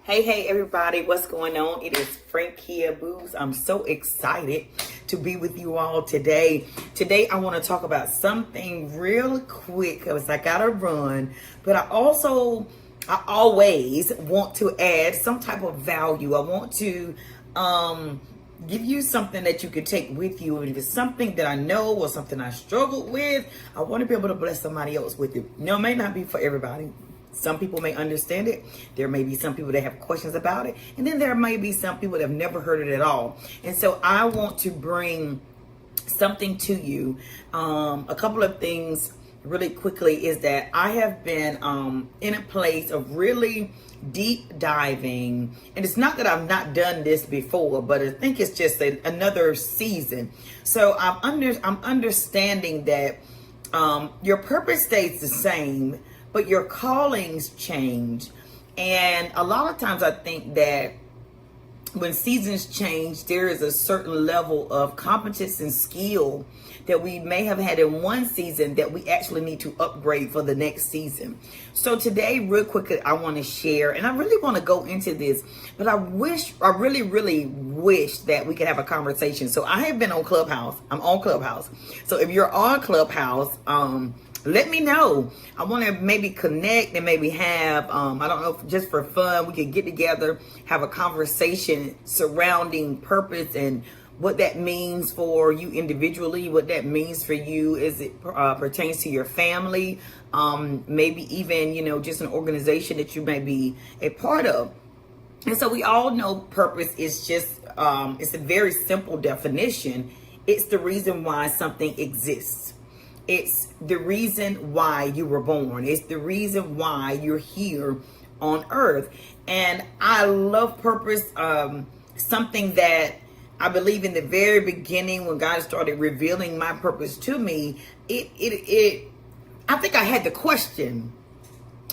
Hey, everybody, what's going on? It is Frankia Booz. I'm so excited to be with you all today. Today, I want to talk about something real quick because I got to run, but I always want to add some type of value. I want to give you something that you can take with you. And if it's something that I know or something I struggled with, I want to be able to bless somebody else with it. No, it may not be for everybody. Some people may understand it. There may be some people that have questions about it. And then there may be some people that have never heard it at all. And so I want to bring something to you. A couple of things really quickly is that I have been in a place of really deep diving. And it's not that I've not done this before, but I think it's just another season. So I'm understanding that your purpose stays the same, but your callings change. And a lot of times I think that when seasons change, there is a certain level of competence and skill that we may have had in one season that we actually need to upgrade for the next season. So today, real quickly, I want to share, and I really want to go into this, but I really wish that we could have a conversation. So I have been on Clubhouse. I'm on Clubhouse. So if you're on Clubhouse, let me know. I want to maybe connect and maybe have, I don't know, just for fun, we could get together, have a conversation surrounding purpose and what that means for you individually, what that means for you as it pertains to your family, maybe even, just an organization that you may be a part of. And so we all know purpose is just, it's a very simple definition. It's the reason why something exists. It's the reason why you were born. It's the reason why you're here on earth. And I love purpose. Something that I believe in the very beginning when God started revealing my purpose to me, I think I had the question,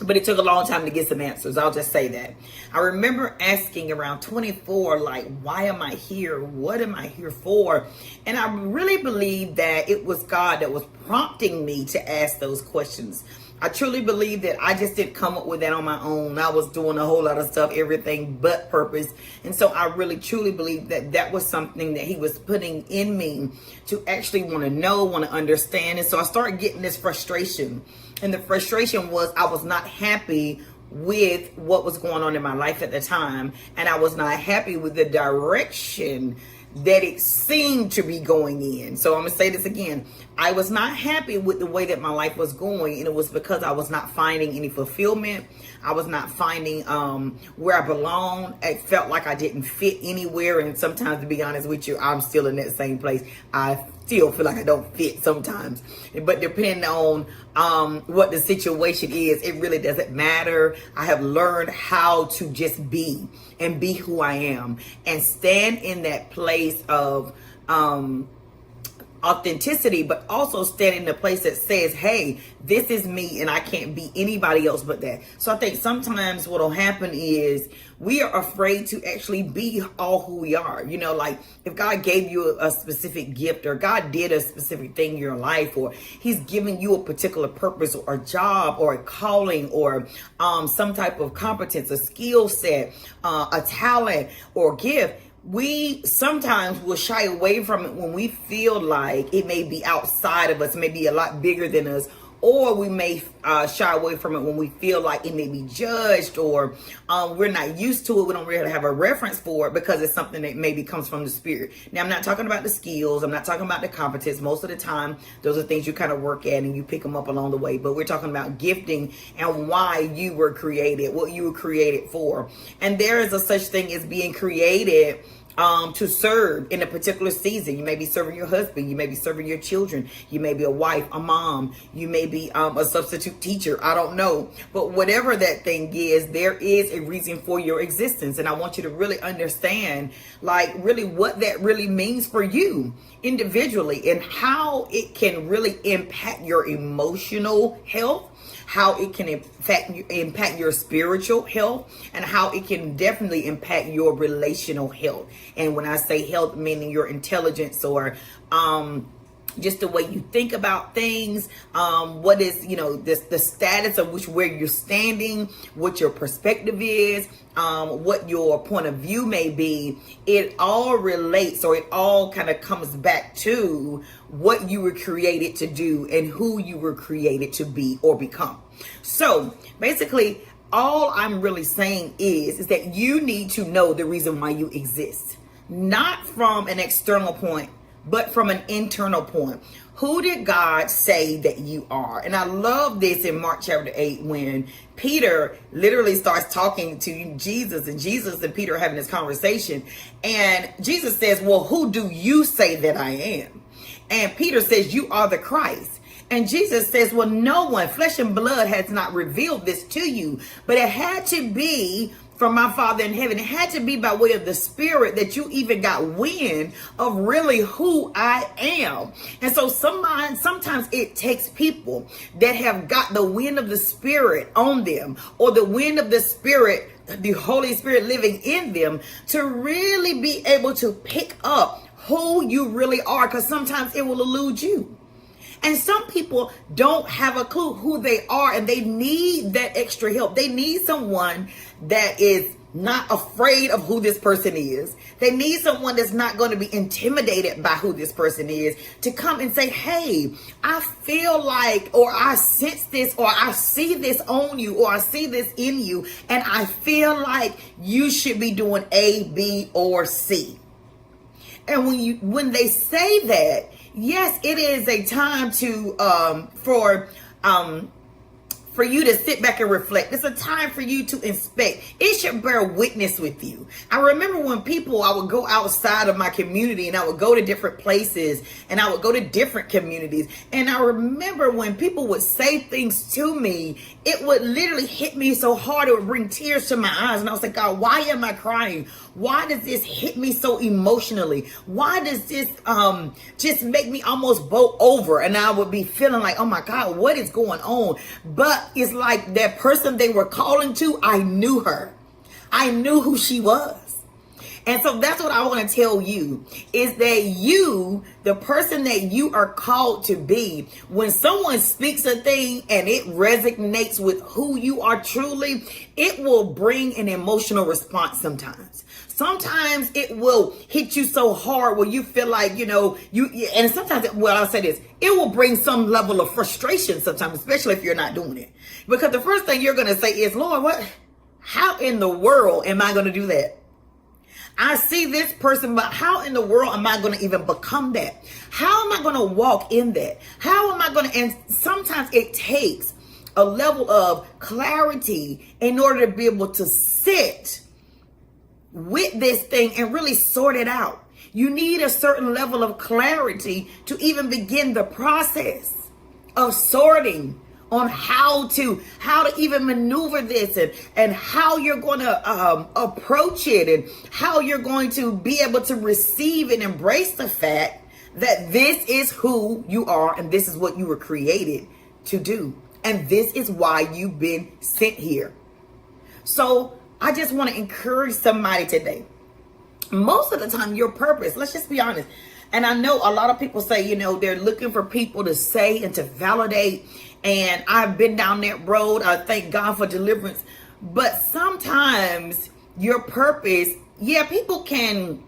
but it took a long time to get some answers. I'll just say that. I remember asking around 24, like, why am I here? What am I here for? And I really believe that it was God that was prompting me to ask those questions. I truly believe that I just didn't come up with that on my own. I was doing a whole lot of stuff, everything but purpose. And so I really truly believe that that was something that he was putting in me to actually want to know, want to understand. And so I started getting this frustration. And the frustration was I was not happy with what was going on in my life at the time. And I was not happy with the direction that it seemed to be going in. So I'm going to say this again. I was not happy with the way that my life was going. And it was because I was not finding any fulfillment. I was not finding where I belonged. It felt like I didn't fit anywhere. And sometimes, to be honest with you, I'm still in that same place. I still feel like I don't fit sometimes. But depending on what the situation is, it really doesn't matter. I have learned how to just be and be who I am and stand in that place of authenticity, but also stand in the place that says, hey, this is me and I can't be anybody else but that. So I think sometimes what will happen is we are afraid to actually be all who we are. Like if God gave you a specific gift or God did a specific thing in your life, or he's giving you a particular purpose or a job or a calling or some type of competence, a skill set, a talent or gift, we sometimes will shy away from it when we feel like it may be outside of us, may be a lot bigger than us, or we may shy away from it when we feel like it may be judged, or we're not used to it. We don't really have a reference for it because it's something that maybe comes from the spirit. Now, I'm not talking about the skills. I'm not talking about the competence. Most of the time, those are things you kind of work at and you pick them up along the way. But we're talking about gifting and why you were created, what you were created for. And there is a such thing as being created to serve in a particular season. You may be serving your husband. You may be serving your children. You may be a wife, a mom. You may be a substitute teacher. I don't know. But whatever that thing is, there is a reason for your existence. And I want you to really understand, like, really what that really means for you individually and how it can really impact your emotional health, how it can impact your spiritual health, and how it can definitely impact your relational health. And when I say health, meaning your intelligence or just the way you think about things, what is, the status of where you're standing, what your perspective is, what your point of view may be. It all relates, or it all kind of comes back to what you were created to do and who you were created to be or become. So basically, all I'm really saying is that you need to know the reason why you exist, not from an external point, but from an internal point. Who did God say that you are? And I love this in Mark chapter 8, when Peter literally starts talking to Jesus, and Peter are having this conversation. And Jesus says, well, who do you say that I am? And Peter says, you are the Christ. And Jesus says, well, no one, flesh and blood, has not revealed this to you, but it had to be from my Father in heaven. It had to be by way of the Spirit that you even got wind of really who I am. And so sometimes it takes people that have got the wind of the Spirit on them, or the wind of the Spirit, the Holy Spirit living in them, to really be able to pick up who you really are, because sometimes it will elude you. And some people don't have a clue who they are, and they need that extra help. They need someone that is not afraid of who this person is. They need someone that's not going to be intimidated by who this person is, to come and say, hey, I feel like, or I sense this, or I see this on you, or I see this in you, and I feel like you should be doing A, B, or C. And when they say that, yes, it is a time to for you to sit back and reflect. It's a time for you to inspect. It should bear witness with you. I remember when I would go outside of my community, and I would go to different places, and I would go to different communities. And I remember when people would say things to me, it would literally hit me so hard, it would bring tears to my eyes. And I was like, God, why am I crying? Why does this hit me so emotionally? Why does this just make me almost boil over? And I would be feeling like, oh my God, what is going on? But it's like that person they were calling to, I knew her. I knew who she was. And so that's what I want to tell you, is that you, the person that you are called to be, when someone speaks a thing and it resonates with who you are truly, it will bring an emotional response sometimes. Sometimes it will hit you so hard where you feel like, and sometimes, I'll say this, it will bring some level of frustration sometimes, especially if you're not doing it. Because the first thing you're going to say is, Lord, how in the world am I going to do that? I see this person, but how in the world am I going to even become that? How am I going to walk in that? How am I going to, and sometimes it takes a level of clarity in order to be able to sit with this thing and really sort it out. You need a certain level of clarity to even begin the process of sorting on how to even maneuver this, and how you're going to approach it, and how you're going to be able to receive and embrace the fact that this is who you are, and this is what you were created to do, and this is why you've been sent here. So I just want to encourage somebody today. Most of the time, your purpose, let's just be honest. And I know a lot of people say, they're looking for people to say and to validate. And I've been down that road. I thank God for deliverance. But sometimes your purpose, people can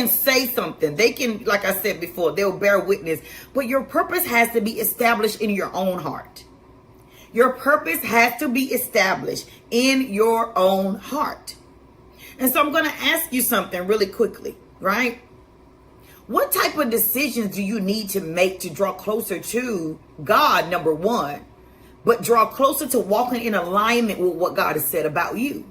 say something. They can, like I said before, they'll bear witness. But your purpose has to be established in your own heart. Your purpose has to be established in your own heart. And so I'm going to ask you something really quickly, right? What type of decisions do you need to make to draw closer to God, number one, but draw closer to walking in alignment with what God has said about you?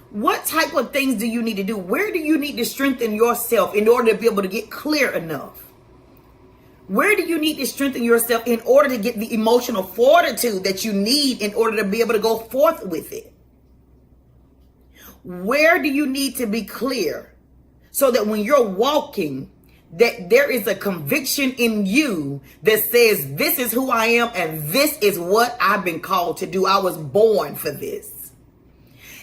What type of things do you need to do? Where do you need to strengthen yourself in order to be able to get clear enough? Where do you need to strengthen yourself in order to get the emotional fortitude that you need in order to be able to go forth with it? Where do you need to be clear so that when you're walking, that there is a conviction in you that says, this is who I am and this is what I've been called to do. I was born for this.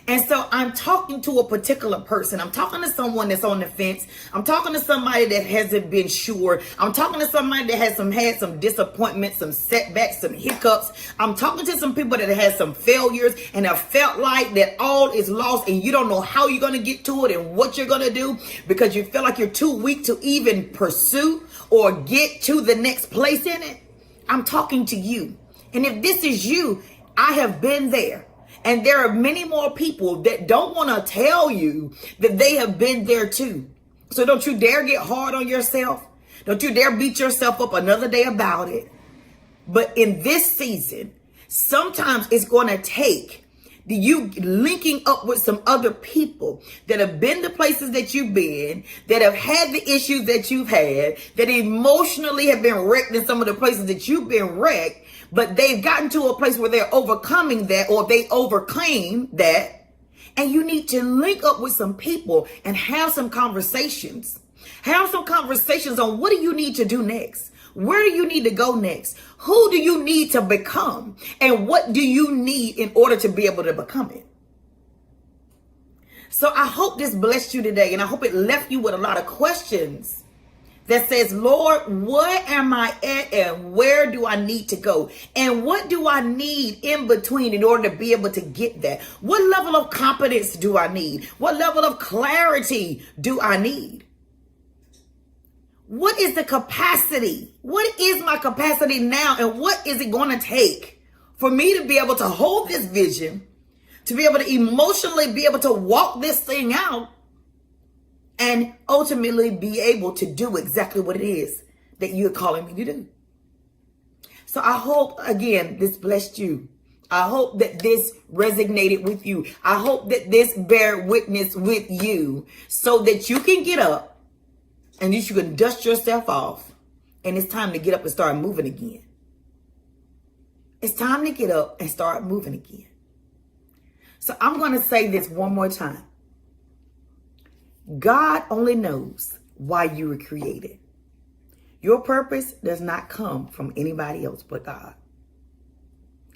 And so I'm talking to a particular person. I'm talking to someone that's on the fence. I'm talking to somebody that hasn't been sure. I'm talking to somebody that has had some disappointments, some setbacks, some hiccups. I'm talking to some people that have had some failures and have felt like that all is lost and you don't know how you're going to get to it and what you're going to do because you feel like you're too weak to even pursue or get to the next place in it. I'm talking to you. And if this is you, I have been there. And there are many more people that don't want to tell you that they have been there too. So don't you dare get hard on yourself. Don't you dare beat yourself up another day about it. But in this season, sometimes it's going to take you linking up with some other people that have been the places that you've been, that have had the issues that you've had, that emotionally have been wrecked in some of the places that you've been wrecked. But they've gotten to a place where they're overcoming that or they overcame that. And you need to link up with some people and have some conversations. Have some conversations on what do you need to do next? Where do you need to go next? Who do you need to become? And what do you need in order to be able to become it? So I hope this blessed you today. And I hope it left you with a lot of questions that says, Lord, where am I at and where do I need to go? And what do I need in between in order to be able to get that? What level of competence do I need? What level of clarity do I need? What is the capacity? What is my capacity now? And what is it going to take for me to be able to hold this vision, to be able to emotionally be able to walk this thing out, and ultimately be able to do exactly what it is that you're calling me to do. So I hope, again, this blessed you. I hope that this resonated with you. I hope that this bear witness with you so that you can get up and that you can dust yourself off. And it's time to get up and start moving again. It's time to get up and start moving again. So I'm going to say this one more time. God only knows why you were created. Your purpose does not come from anybody else but God.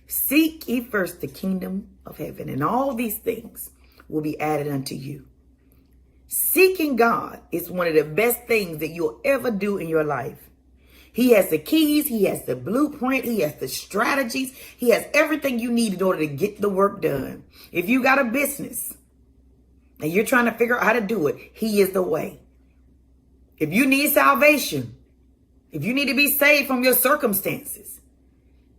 Seek ye first the kingdom of heaven, and all these things will be added unto you. Seeking God is one of the best things that you'll ever do in your life. He has the keys, he has the blueprint, he has the strategies, he has everything you need in order to get the work done. If you got a business, and you're trying to figure out how to do it, he is the way. If you need salvation, if you need to be saved from your circumstances,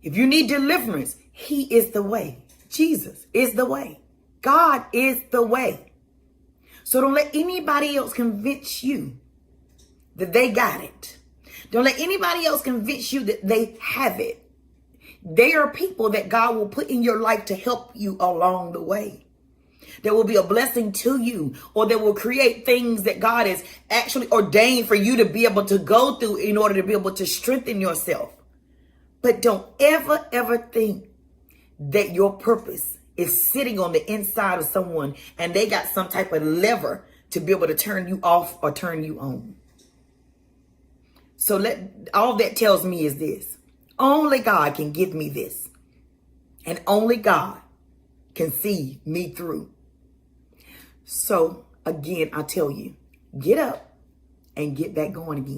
if you need deliverance, he is the way. Jesus is the way. God is the way. So don't let anybody else convince you that they got it. Don't let anybody else convince you that they have it. They are people that God will put in your life to help you along the way. There will be a blessing to you, or that will create things that God has actually ordained for you to be able to go through in order to be able to strengthen yourself. But don't ever, ever think that your purpose is sitting on the inside of someone and they got some type of lever to be able to turn you off or turn you on. So all that tells me is this. Only God can give me this. And only God can see me through. So again, I tell you, get up and get back going again.